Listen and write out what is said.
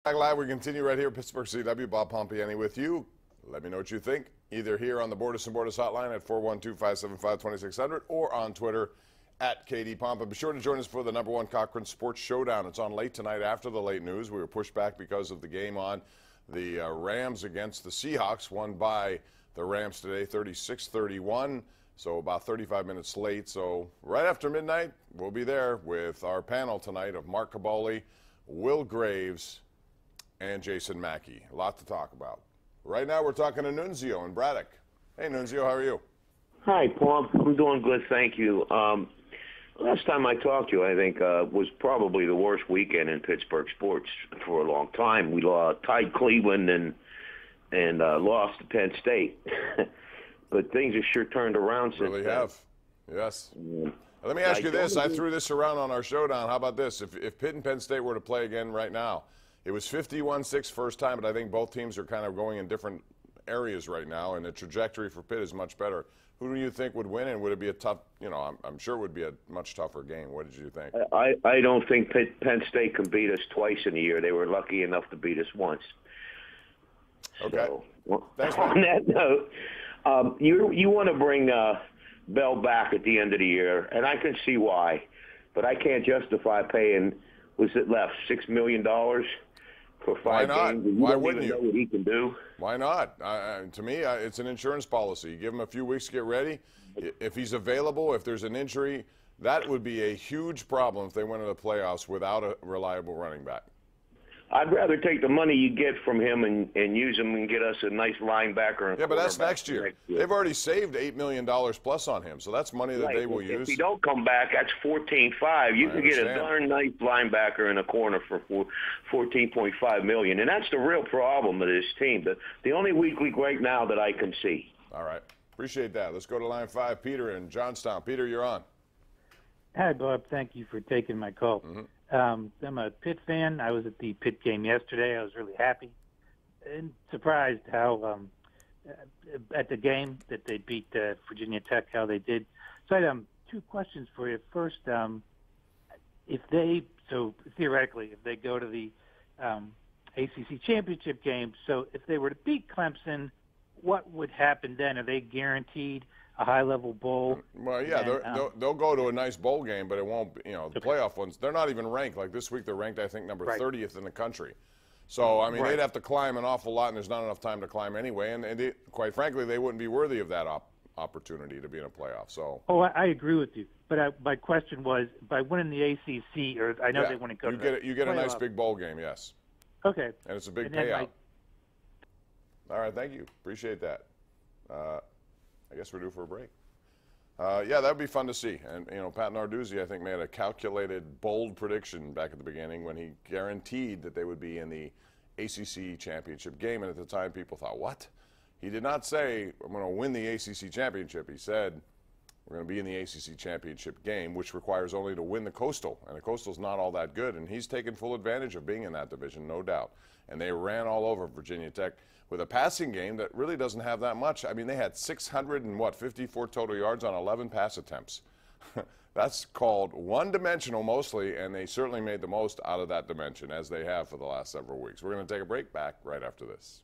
Back live, we continue right here at Pittsburgh CW. Bob Pompeani with you. Let me know what you think, either here on the Bordas and Bordas hotline at 412-575-2600 or on Twitter at KD Be sure to join us for the #1 Cochran Sports Showdown. It's on late tonight after the late news. We were pushed back because of the game on the Rams against the Seahawks, won by the Rams today 36-31. So about 35 minutes late. So right after midnight, we'll be there with our panel tonight of Mark Caboli, Will Graves, and Jason Mackey. A lot to talk about. Right now, we're talking to Nunzio in Braddock. Hey, Nunzio, how are you? Hi, Paul. I'm doing good, thank you. Last time I talked to you, I think, was probably the worst weekend in Pittsburgh sports for a long time. We tied Cleveland and lost to Penn State. But things have sure turned around since Really then. have, yes. Let me ask you this. I threw this around on our showdown. How about this? If Pitt and Penn State were to play again right now, it was 51-6 first time, but I think both teams are kind of going in different areas right now, and the trajectory for Pitt is much better. Who do you think would win, and would it be a tough, I'm sure it would be a much tougher game. What did you think? I don't think Penn State can beat us twice in a year. They were lucky enough to beat us once. Okay. So, Thanks, on that note, you want to bring Bell back at the end of the year, and I can see why, but I can't justify paying, was it left, $6 million for 5 games? Why wouldn't you? Know what he can do? Why not? To me, it's an insurance policy. You give him a few weeks to get ready. If he's available, if there's an injury, that would be a huge problem if they went to the playoffs without a reliable running back. I'd rather take the money you get from him and use him and get us a nice linebacker. Yeah, but that's next year. They've already saved $8 million plus on him, so that's money that they will use. If he don't come back, that's 14.5. You can get a darn nice linebacker in a corner for $14.5 million, and that's the real problem of this team. The only weak link right now that I can see. All right, appreciate that. Let's go to line 5, Peter in Johnstown. Peter, you're on. Hi, Bob. Thank you for taking my call. I'm a Pitt fan. I was at the Pitt game yesterday. I was really happy and surprised how at the game that they beat Virginia Tech, how they did. So I had 2 questions for you. First, theoretically, if they go to the ACC championship game, so if they were to beat Clemson, what would happen then? Are they guaranteed a high-level bowl? Well, yeah, they'll go to a nice bowl game, but it won't, the playoff ones, they're not even ranked. Like this week, they're ranked, I think, number 30th in the country. So, I mean, they'd have to climb an awful lot, and there's not enough time to climb anyway. And quite frankly, they wouldn't be worthy of that opportunity to be in a playoff. So. Oh, I agree with you. But my question was, by winning the ACC, or I know they want to go to you get a nice big bowl game, yes. Okay. And it's a big payout. All right, thank you. Appreciate that. I guess we're due for a break. Yeah, that would be fun to see. And, Pat Narduzzi, I think, made a calculated, bold prediction back at the beginning when he guaranteed that they would be in the ACC championship game. And at the time, people thought, what? He did not say, I'm going to win the ACC championship. He said, we're going to be in the ACC championship game, which requires only to win the Coastal. And the Coastal's not all that good. And he's taken full advantage of being in that division, no doubt. And they ran all over Virginia Tech with a passing game that really doesn't have that much. I mean, they had 654 total yards on 11 pass attempts. That's called one-dimensional mostly, and they certainly made the most out of that dimension, as they have for the last several weeks. We're going to take a break, back right after this.